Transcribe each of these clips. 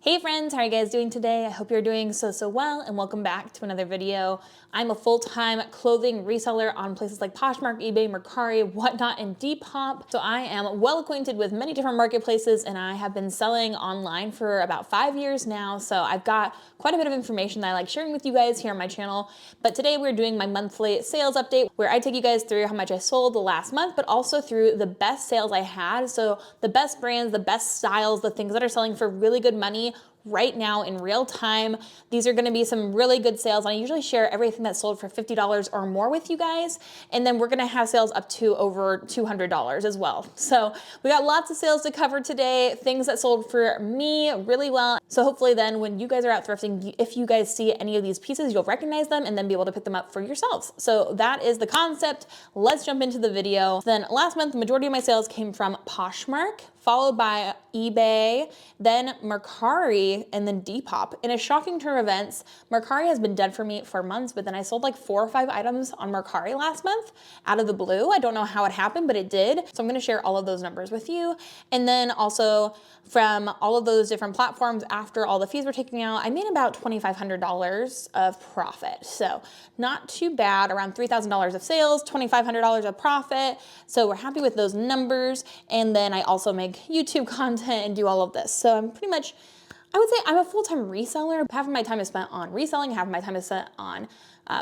Hey friends, how are you guys doing today? I hope you're doing so well, and welcome back to another video. I'm a full-time clothing reseller on places like Poshmark, eBay, Mercari, whatnot, and Depop. So I am well acquainted with many different marketplaces, and I have been selling online for about 5 years now. So I've got quite a bit of information that I like sharing with you guys here on my channel. But today we're doing my monthly sales update where I take you guys through how much I sold the last month, but also through the best sales I had. So the best brands, the best styles, the things that are selling for really good money right now in real time. These are gonna be some really good sales. I usually share everything that's sold for $50 or more with you guys. And then we're gonna have sales up to over $200 as well. So we got lots of sales to cover today, things that sold for me really well. So hopefully then when you guys are out thrifting, if you guys see any of these pieces, you'll recognize them and then be able to pick them up for yourselves. So that is the concept. Let's jump into the video. Then last month, the majority of my sales came from Poshmark, followed by eBay, then Mercari, and then Depop. In a shocking turn of events, Mercari has been dead for me for months, but then I sold like 4 or 5 items on Mercari last month out of the blue. I don't know how it happened, but it did. So I'm gonna share all of those numbers with you. And then also from all of those different platforms, after all the fees were taken out, I made about $2,500 of profit. So not too bad, around $3,000 of sales, $2,500 of profit. So we're happy with those numbers. And then I also make YouTube content and do all of this. So I'm pretty much, I would say I'm a full-time reseller. Half of my time is spent on reselling, half of my time is spent on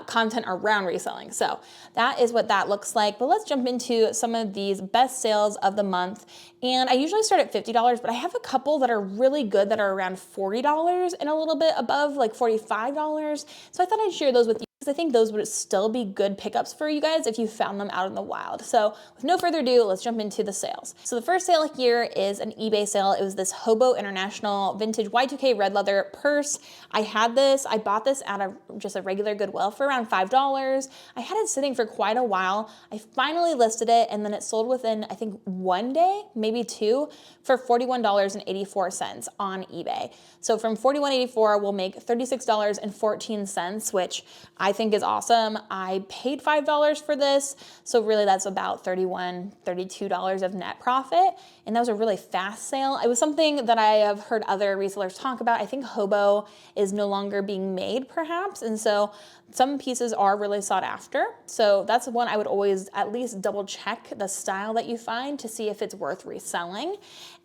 content around reselling. So that is what that looks like. But let's jump into some of these best sales of the month. And I usually start at $50, but I have a couple that are really good that are around $40 and a little bit above, like $45. So I thought I'd share those with you, because I think those would still be good pickups for you guys if you found them out in the wild. So with no further ado, let's jump into the sales. So the first sale here is an eBay sale. It was this Hobo International vintage Y2K red leather purse. I had this, I bought this at just a regular Goodwill for around $5. I had it sitting for quite a while. I finally listed it, and then it sold within, I think, 1 day, maybe 2, for $41.84 on eBay. So from $41.84, we'll make $36.14, which I think is awesome. I paid $5 for this, so really that's about $31, $32 of net profit, and that was a really fast sale. It was something that I have heard other resellers talk about. I think Hobo is no longer being made, perhaps, and so some pieces are really sought after. So that's one I would always at least double check the style that you find to see if it's worth reselling.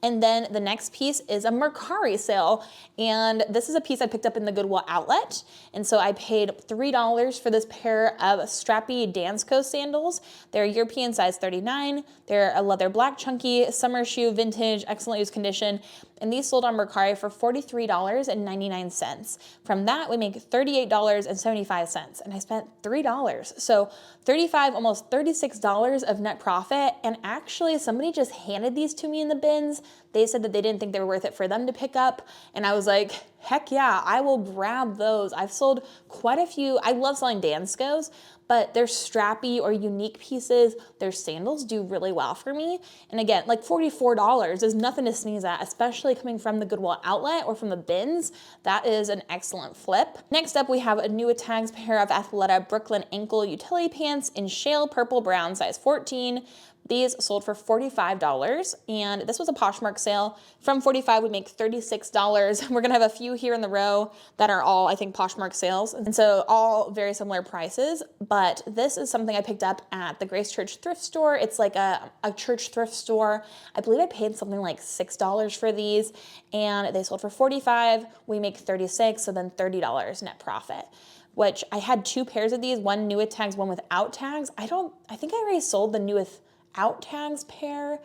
And then the next piece is a Mercari sale. And this is a piece I picked up in the Goodwill outlet. And so I paid $3 for this pair of strappy Dansko sandals. They're European size 39. They're a leather black chunky summer shoe, vintage, excellent use condition. And these sold on Mercari for $43.99. From that, we make $38.75, and I spent $3. So $35, almost $36 of net profit. And actually, somebody just handed these to me in the bins. They said that they didn't think they were worth it for them to pick up. And I was like, heck yeah, I will grab those. I've sold quite a few. I love selling Danskos, but they're strappy or unique pieces. Their sandals do really well for me. And again, like $44 is nothing to sneeze at, especially coming from the Goodwill outlet or from the bins. That is an excellent flip. Next up, we have a new tags pair of Athleta Brooklyn ankle utility pants in shale purple brown, size 14. These sold for $45, and this was a Poshmark sale. From $45, we make $36. We're gonna have a few here in the row that are all, I think, Poshmark sales. And so all very similar prices, but this is something I picked up at the Grace Church thrift store. It's like a church thrift store. I believe I paid something like $6 for these, and they sold for $45. We make $36, so then $30 net profit, which I had 2 pairs of these, one new with tags, one without tags. I think I already sold the new without tags pair,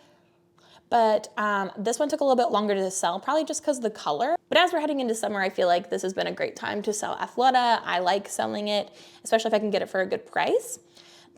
but this one took a little bit longer to sell, probably just because of the color. But as we're heading into summer, I feel like this has been a great time to sell Athleta. I like selling it, especially if I can get it for a good price.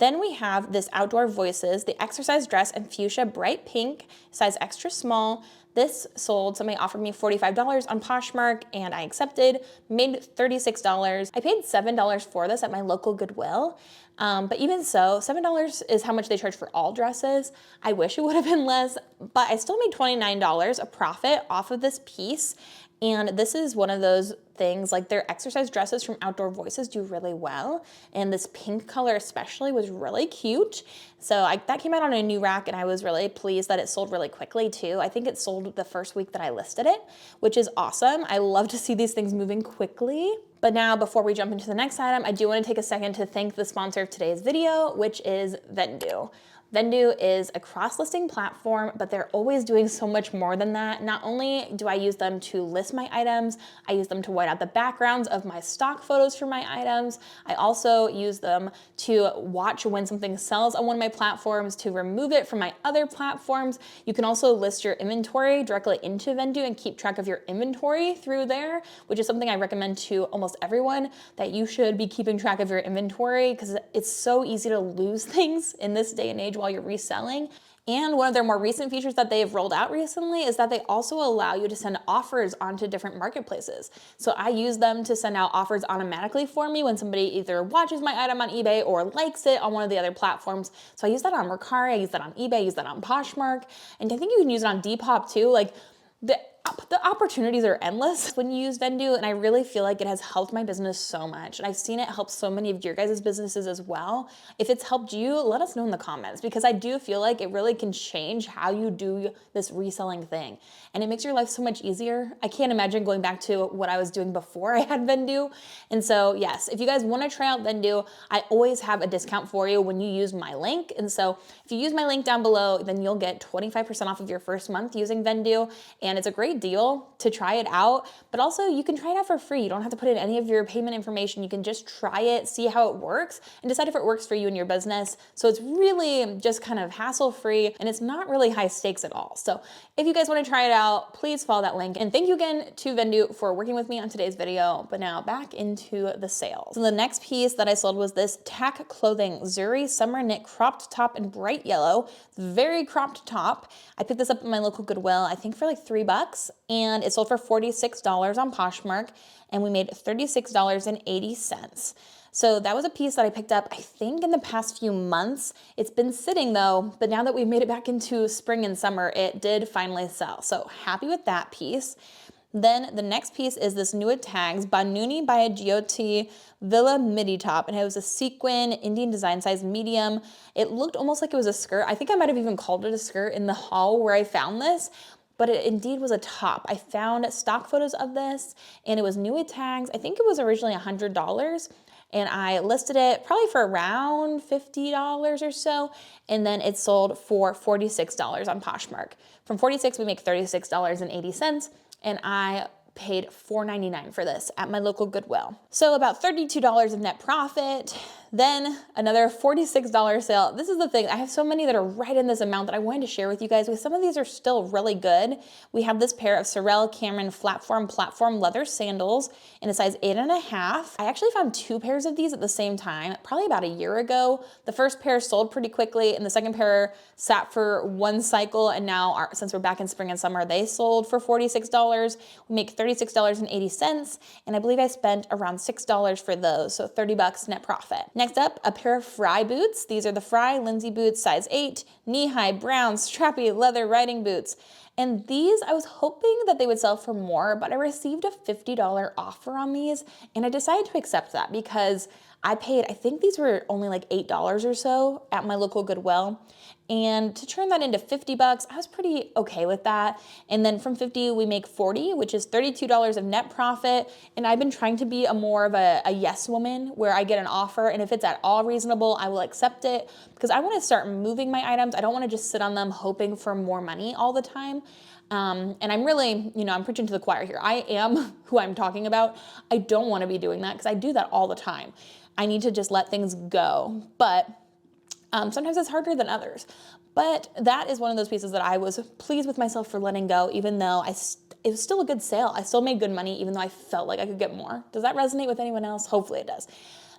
Then we have this Outdoor Voices, the exercise dress in fuchsia bright pink, size extra small. This sold, somebody offered me $45 on Poshmark, and I accepted, made $36. I paid $7 for this at my local Goodwill. But even so, $7 is how much they charge for all dresses. I wish it would have been less, but I still made $29 of profit off of this piece. And this is one of those things, like their exercise dresses from Outdoor Voices do really well. And this pink color especially was really cute. So that came out on a new rack, and I was really pleased that it sold really quickly too. I think it sold the first week that I listed it, which is awesome. I love to see these things moving quickly. But now, before we jump into the next item, I do want to take a second to thank the sponsor of today's video, which is Vendoo. Vendoo is a cross-listing platform, but they're always doing so much more than that. Not only do I use them to list my items, I use them to white out the backgrounds of my stock photos for my items. I also use them to watch when something sells on one of my platforms, to remove it from my other platforms. You can also list your inventory directly into Vendoo and keep track of your inventory through there, which is something I recommend to almost everyone, that you should be keeping track of your inventory, because it's so easy to lose things in this day and age while you're reselling. And one of their more recent features that they've rolled out recently is that they also allow you to send offers onto different marketplaces. So I use them to send out offers automatically for me when somebody either watches my item on eBay or likes it on one of the other platforms. So I use that on Mercari, I use that on eBay, I use that on Poshmark, and I think you can use it on Depop too. Like, the opportunities are endless when you use Vendoo, and I really feel like it has helped my business so much. And I've seen it help so many of your guys' businesses as well. If it's helped you, let us know in the comments, because I do feel like it really can change how you do this reselling thing. And it makes your life so much easier. I can't imagine going back to what I was doing before I had Vendoo. And so yes, if you guys want to try out Vendoo, I always have a discount for you when you use my link. And so if you use my link down below, then you'll get 25% off of your first month using Vendoo. And it's a great deal to try it out, but also you can try it out for free. You don't have to put in any of your payment information. You can just try it, see how it works, and decide if it works for you and your business. So it's really just kind of hassle-free, and it's not really high stakes at all. So if you guys want to try it out, please follow that link. And thank you again to Vendoo for working with me on today's video. But now back into the sales. So the next piece that I sold was this Tack Clothing Zuri Summer Knit cropped top in bright yellow. Very cropped top. I picked this up at my local Goodwill, I think for like $3, and it sold for $46 on Poshmark, and we made $36.80. So that was a piece that I picked up, I think, in the past few months. It's been sitting though, but now that we've made it back into spring and summer, it did finally sell. So happy with that piece. Then the next piece is this new tags Banuni by a GOT Villa midi top, and it was a sequin Indian design size medium. It looked almost like it was a skirt. I think I might have even called it a skirt in the haul where I found this, but it indeed was a top. I found stock photos of this, and it was new with tags. I think it was originally $100, and I listed it probably for around $50 or so, and then it sold for $46 on Poshmark. From $46, we make $36.80, and I paid $4.99 for this at my local Goodwill. So about $32 of net profit. Then another $46 sale. This is the thing, I have so many that are right in this amount that I wanted to share with you guys, because some of these are still really good. We have this pair of Sorel Cameron platform leather sandals in a size 8.5. I actually found two pairs of these at the same time, probably about a year ago. The first pair sold pretty quickly, and the second pair sat for one cycle, and now since we're back in spring and summer, they sold for $46. We make $36.80, and I believe I spent around $6 for those, so $30 net profit. Next up, a pair of Fry boots. These are the Fry Lindsay boots, size 8, knee-high, brown, strappy leather riding boots. And these, I was hoping that they would sell for more, but I received a $50 offer on these, and I decided to accept that because I paid, I think these were only like $8 or so at my local Goodwill. And to turn that into $50, I was pretty okay with that. And then from 50, we make 40, which is $32 of net profit. And I've been trying to be more of a yes woman, where I get an offer, and if it's at all reasonable, I will accept it, because I want to start moving my items. I don't want to just sit on them hoping for more money all the time. And I'm really, I'm preaching to the choir here. I am who I'm talking about. I don't want to be doing that, because I do that all the time. I need to just let things go. But sometimes it's harder than others. But that is one of those pieces that I was pleased with myself for letting go, even though it was still a good sale. I still made good money, even though I felt like I could get more. Does that resonate with anyone else? Hopefully it does.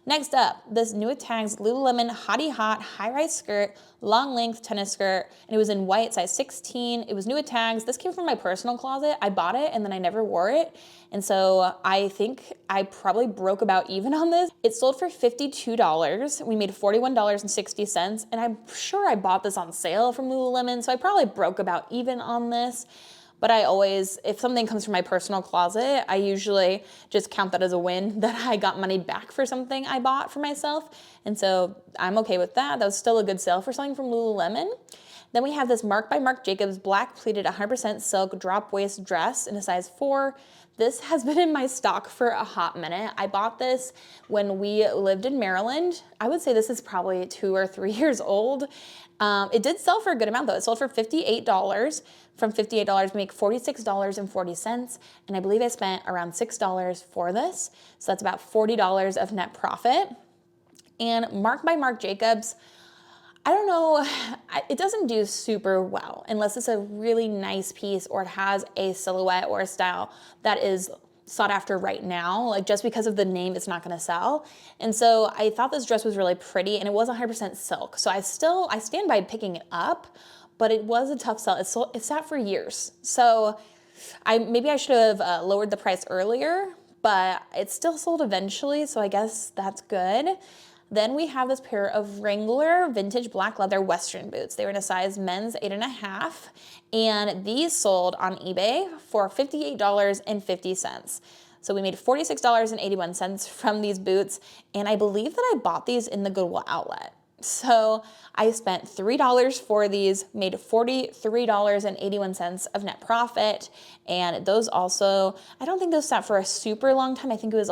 Next up, this new tags Lululemon Hottie Hot high-rise skirt, long length tennis skirt, and it was in white, size 16. It was new with tags. This came from my personal closet. I bought it and then I never wore it. And so I think I probably broke about even on this. It sold for $52. We made $41.60, and I'm sure I bought this on sale from Lululemon, so I probably broke about even on this. but I always, if something comes from my personal closet, I usually just count that as a win that I got money back for something I bought for myself. And so I'm okay with that. That was still a good sale for something from Lululemon. Then we have this Marc by Marc Jacobs black pleated 100% silk drop waist dress in a size 4. This has been in my stock for a hot minute. I bought this when we lived in Maryland. I would say this is probably 2 or 3 years old. It did sell for a good amount though. It sold for $58. From $58, we make $46.40. And I believe I spent around $6 for this. So that's about $40 of net profit. And Marc by Marc Jacobs, I don't know, it doesn't do super well unless it's a really nice piece or it has a silhouette or a style that is sought after right now. Like just because of the name, it's not gonna sell. And so I thought this dress was really pretty and it was 100% silk. So I stand by picking it up, but it was a tough sell. It sat for years. So maybe I should have lowered the price earlier, but it still sold eventually. So I guess that's good. Then we have this pair of Wrangler vintage black leather Western boots. They were in a size men's 8.5, and these sold on eBay for $58.50. So we made $46.81 from these boots, and I believe that I bought these in the Goodwill outlet. So I spent $3 for these, made $43.81 of net profit, and those also, I don't think those sat for a super long time. I think it was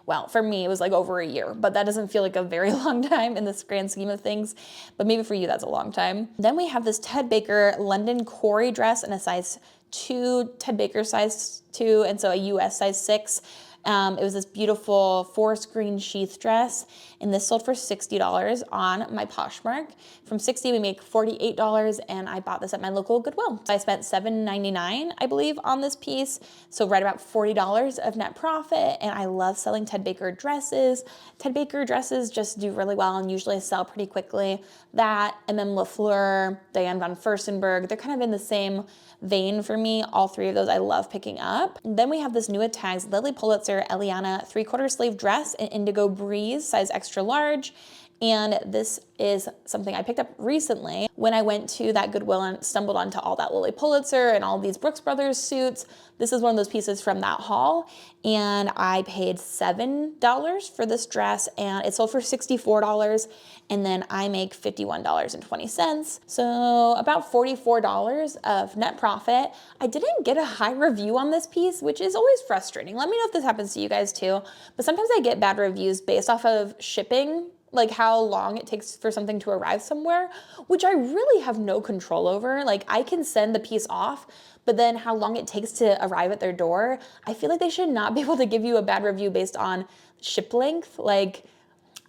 well, for me, it was like over a year, but that doesn't feel like a very long time in this grand scheme of things, but maybe for you, that's a long time. Then we have this Ted Baker London Corey dress in a size 2, Ted Baker size 2, and so a US size 6. It was this beautiful forest green sheath dress, and this sold for $60 on my Poshmark. From $60, we make $48, and I bought this at my local Goodwill. I spent $7.99, I believe, on this piece, so right about $40 of net profit, and I love selling Ted Baker dresses. Ted Baker dresses just do really well and usually sell pretty quickly. That, MM Lafleur, Diane von Furstenberg, they're kind of in the same vein for me. All three of those I love picking up. And then we have this new at Tags Lily Pulitzer Eliana 3/4 sleeve dress in Indigo Breeze, size extra large. And this is something I picked up recently when I went to that Goodwill and stumbled onto all that Lily Pulitzer and all these Brooks Brothers suits. This is one of those pieces from that haul, and I paid $7 for this dress, and it sold for $64, and then I make $51.20. So about $44 of net profit. I didn't get a high review on this piece, which is always frustrating. Let me know if this happens to you guys too, but sometimes I get bad reviews based off of shipping, like how long it takes for something to arrive somewhere, which I really have no control over. Like I can send the piece off, but then how long it takes to arrive at their door, I feel like they should not be able to give you a bad review based on ship length. Like,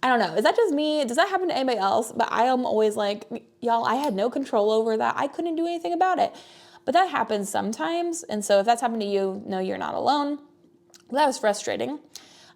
I don't know, is that just me? Does that happen to anybody else? But I am always like, y'all, I had no control over that. I couldn't do anything about it. But that happens sometimes. And so if that's happened to you, no, you're not alone. Well, that was frustrating.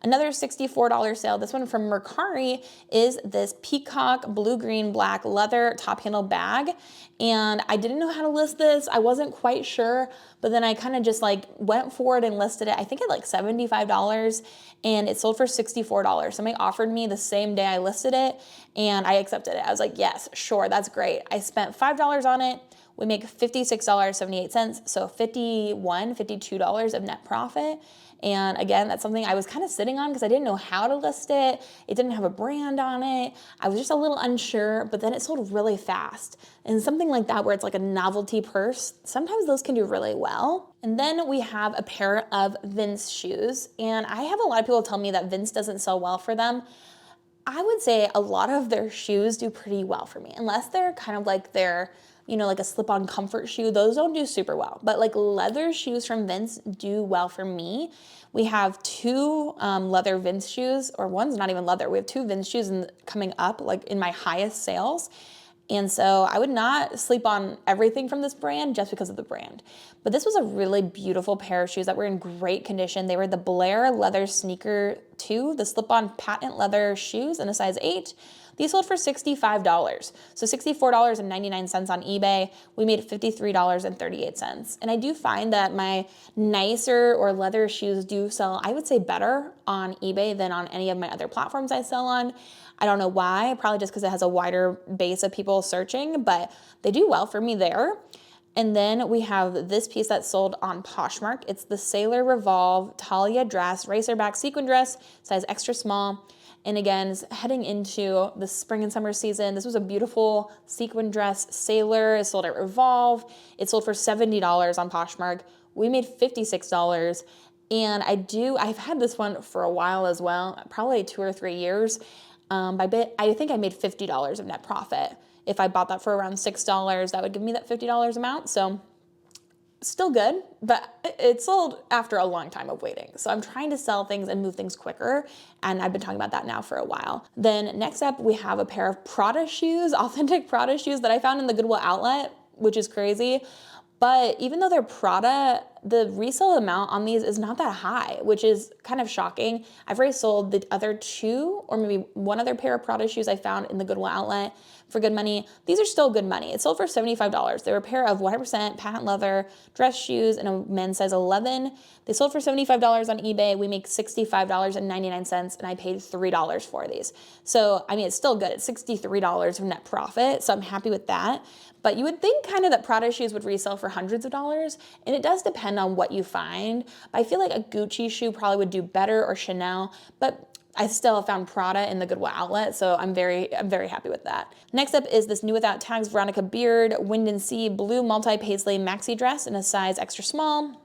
Another $64 sale, this one from Mercari, is this peacock blue-green black leather top handle bag. And I didn't know how to list this. I wasn't quite sure, but then I kind of just like went for it and listed it. I think at like $75, and it sold for $64. Somebody offered me the same day I listed it, and I accepted it. I was like, yes, sure, that's great. I spent $5 on it. We make $56.78, so $52 of net profit. And again, that's something I was kind of sitting on because I didn't know how to list it. It didn't have a brand on it. I was just a little unsure, but then it sold really fast. And something like that where it's like a novelty purse, sometimes those can do really well. And then we have a pair of Vince shoes. And I have a lot of people tell me that Vince doesn't sell well for them. I would say a lot of their shoes do pretty well for me, unless they're kind of like their, you know, like a slip-on comfort shoe. Those don't do super well, but like leather shoes from Vince do well for me. We have 2 leather Vince shoes, or one's not even leather. We have 2 Vince shoes coming up like in my highest sales. And so I would not sleep on everything from this brand just because of the brand. But this was a really beautiful pair of shoes that were in great condition. They were the Blair Leather Sneaker 2, the slip-on patent leather shoes in a size 8. These sold for $65, so $64.99 on eBay. We made $53.38. And I do find that my nicer or leather shoes do sell, I would say, better on eBay than on any of my other platforms I sell on. I don't know why, probably just because it has a wider base of people searching, but they do well for me there. And then we have this piece that's sold on Poshmark. It's the Sailor Revolve Talia dress, racerback sequin dress, size extra small. And again, heading into the spring and summer season, this was a beautiful sequin dress. Sailor is sold at Revolve. It sold for $70 on Poshmark. We made $56. And I've had this one for a while as well, probably 2 or 3 years. I think I made $50 of net profit. If I bought that for around $6, that would give me that $50 amount. So still good, but it sold after a long time of waiting. So I'm trying to sell things and move things quicker. And I've been talking about that now for a while. Then next up, we have a pair of Prada shoes, authentic Prada shoes that I found in the Goodwill outlet, which is crazy. But even though they're Prada, the resale amount on these is not that high, which is kind of shocking. I've already sold the other 2 or maybe one other pair of Prada shoes I found in the Goodwill outlet for good money. These are still good money. It sold for $75. They were a pair of 100% patent leather dress shoes in a men's size 11. They sold for $75 on eBay. We make $65.99 and I paid $3 for these. So, I mean, it's still good. It's $63 of net profit. So I'm happy with that. But you would think kind of that Prada shoes would resell for hundreds of dollars, and it does depend on what you find. But I feel like a Gucci shoe probably would do better, or Chanel, but I still have found Prada in the Goodwill outlet, so I'm very happy with that. Next up is this new without tags Veronica Beard Wind and Sea blue multi-paisley maxi dress in a size extra small.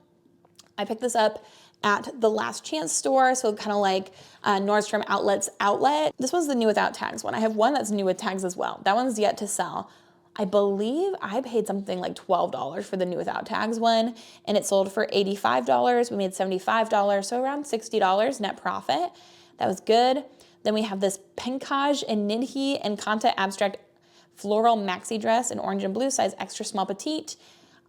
I picked this up at the Last Chance store, so kind of like Nordstrom Outlet's outlet. This one's the new without tags one. I have one that's new with tags as well. That one's yet to sell. I believe I paid something like $12 for the new without tags one, and it sold for $85. We made $75, so around $60 net profit. That was good. Then we have this Penkaj and Nidhi and Kanta Abstract floral maxi dress in orange and blue, size extra small petite.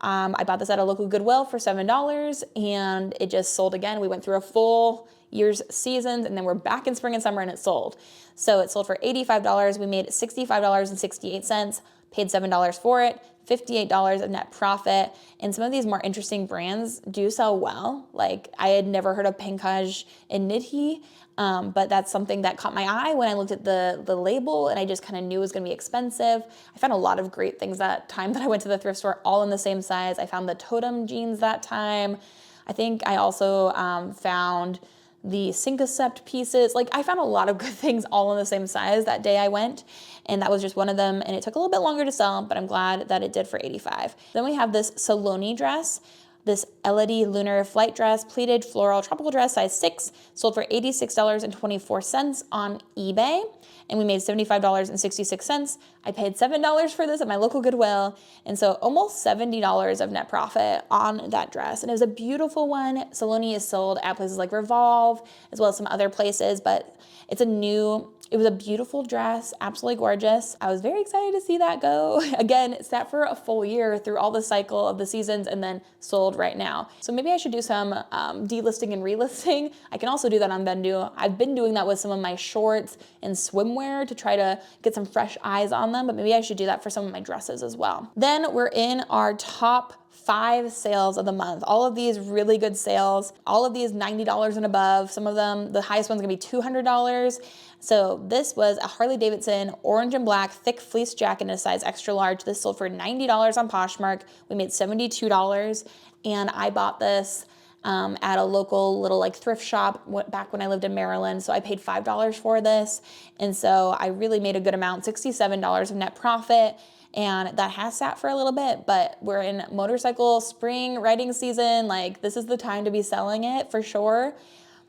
I bought this at a local Goodwill for $7, and it just sold again. We went through a full year's seasons, and then we're back in spring and summer, and it sold. So it sold for $85. We made $65.68. Paid $7 for it, $58 of net profit. And some of these more interesting brands do sell well. Like I had never heard of Penkaj and Nidhi, but that's something that caught my eye when I looked at the label, and I just kind of knew it was gonna be expensive. I found a lot of great things that time that I went to the thrift store, all in the same size. I found the Totem jeans that time. I think I also found the Syncocept pieces. Like I found a lot of good things all in the same size that day I went, and that was just one of them, and it took a little bit longer to sell, but I'm glad that it did for $85. Then we have this Saloni dress, this Elodie Lunar Flight dress, pleated floral tropical dress, size 6, sold for $86.24 on eBay, and we made $75.66. I paid $7 for this at my local Goodwill, and so almost $70 of net profit on that dress. And it was a beautiful one. Saloni is sold at places like Revolve, as well as some other places, but it was a beautiful dress, absolutely gorgeous. I was very excited to see that go. Again, it sat for a full year through all the cycle of the seasons and then sold right now. So maybe I should do some delisting and relisting. I can also do that on Vendoo. I've been doing that with some of my shorts and swimwear to try to get some fresh eyes on them, but maybe I should do that for some of my dresses as well. Then we're in our top 5 sales of the month. All of these really good sales, all of these $90 and above. Some of them, the highest one's gonna be $200. So this was a Harley Davidson orange and black thick fleece jacket in a size extra large. This sold for $90 on Poshmark. We made $72, and I bought this at a local little like thrift shop back when I lived in Maryland. So I paid $5 for this, and so I really made a good amount, $67 of net profit. And that has sat for a little bit, but we're in motorcycle spring riding season. Like this is the time to be selling it for sure.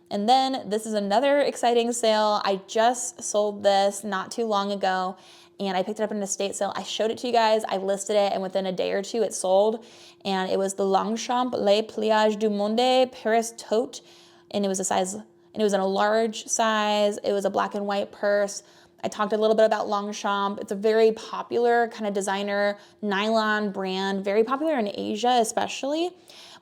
And then this is another exciting sale. I just sold this not too long ago, and I picked it up in an estate sale. I showed it to you guys. I listed it, and within a day or two it sold. And it was the Longchamp Les Pliages du Monde Paris tote, and it was in a large size. It was a black and white purse. I talked a little bit about Longchamp. It's a very popular kind of designer nylon brand, very popular in Asia especially,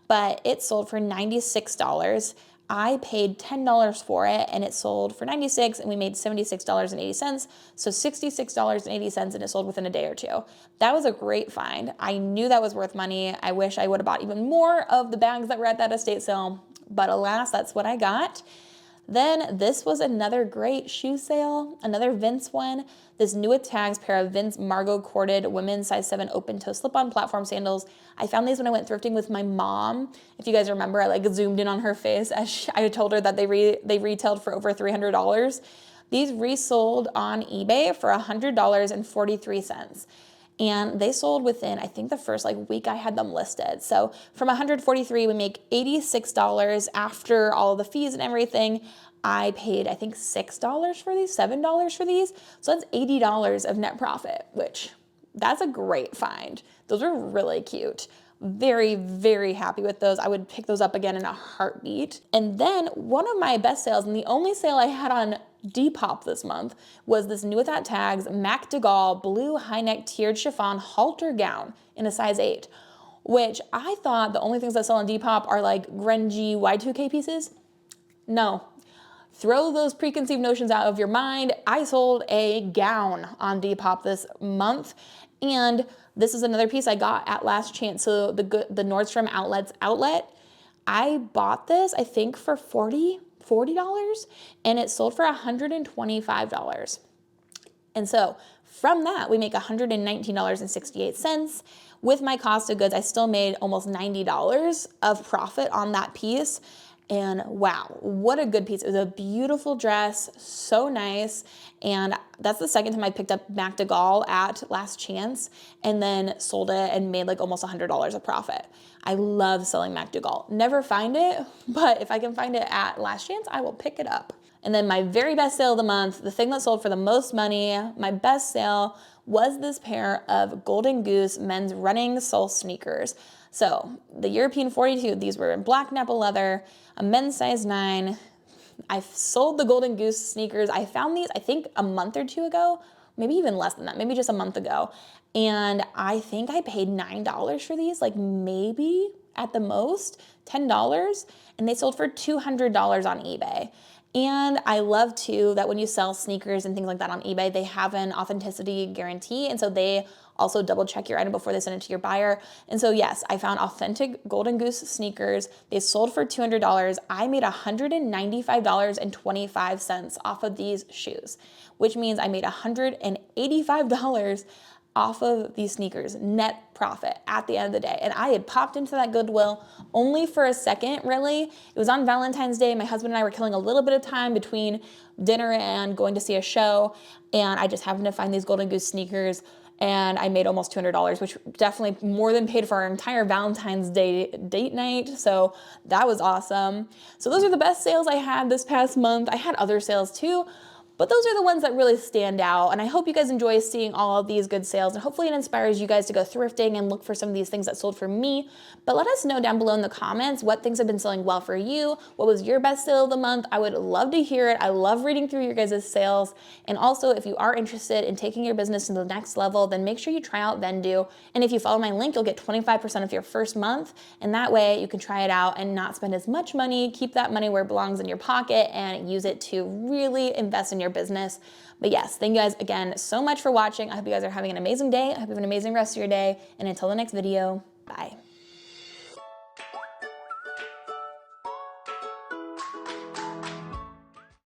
but it sold for $96. I paid $10 for it, and it sold for $96, and we made $76.80, so $66.80, and it sold within a day or two. That was a great find. I knew that was worth money. I wish I would have bought even more of the bags that were at that estate sale, but alas, that's what I got. Then this was another great shoe sale, another Vince one. This new with tags pair of Vince Margot corded women's size 7 open toe slip-on platform sandals. I found these when I went thrifting with my mom. If you guys remember, I like zoomed in on her face as I told her that they retailed for over $300. These resold on eBay for $100.43. And they sold within, I think, the first like week I had them listed. So from $143, we make $86 after all of the fees and everything. I paid, I think, $6 for these, $7 for these. So that's $80 of net profit, which that's a great find. Those are really cute. Very, very happy with those. I would pick those up again in a heartbeat. And then one of my best sales, and the only sale I had on Depop this month, was this new without tags Mac DeGaulle blue high neck tiered chiffon halter gown in a size 8, which I thought the only things that sell on Depop are like grungy Y2K pieces. No. Throw those preconceived notions out of your mind. I sold a gown on Depop this month, and this is another piece I got at Last Chance. So the Nordstrom outlet, I bought this, I think, for $40, and it sold for $125. And so from that, we make $119.68. With my cost of goods, I still made almost $90 of profit on that piece. And wow, what a good piece. It was a beautiful dress, so nice. And that's the second time I picked up Mac DeGaulle at Last Chance and then sold it and made like almost $100 of profit. I love selling Mac DeGaulle. Never find it, but if I can find it at Last Chance, I will pick it up. And then my very best sale of the month, the thing that sold for the most money, my best sale was this pair of Golden Goose men's running sole sneakers. So the European 42, these were in black Nappa leather, a men's size 9. I sold the Golden Goose sneakers. I found these, I think, a month or two ago, maybe even less than that, maybe just a month ago. And I think I paid $9 for these, like maybe at the most $10, and they sold for $200 on eBay. And I love too that when you sell sneakers and things like that on eBay, they have an authenticity guarantee. And so they also double check your item before they send it to your buyer. And so yes, I found authentic Golden Goose sneakers. They sold for $200. I made $195.25 off of these shoes, which means I made $185 off of these sneakers, net profit at the end of the day. And I had popped into that Goodwill only for a second, really. It was on Valentine's Day. My husband and I were killing a little bit of time between dinner and going to see a show. And I just happened to find these Golden Goose sneakers, and I made almost $200, which definitely more than paid for our entire Valentine's Day date night. So that was awesome. So those are the best sales I had this past month. I had other sales too, but those are the ones that really stand out. And I hope you guys enjoy seeing all of these good sales, and hopefully it inspires you guys to go thrifting and look for some of these things that sold for me. But let us know down below in the comments what things have been selling well for you. What was your best sale of the month? I would love to hear it. I love reading through your guys' sales. And also, if you are interested in taking your business to the next level, then make sure you try out Vendoo. And if you follow my link, you'll get 25% of your first month. And that way you can try it out and not spend as much money, keep that money where it belongs in your pocket, and use it to really invest in your business. But yes, thank you guys again so much for watching. I hope you guys are having an amazing day. I hope you have an amazing rest of your day. And until the next video, bye.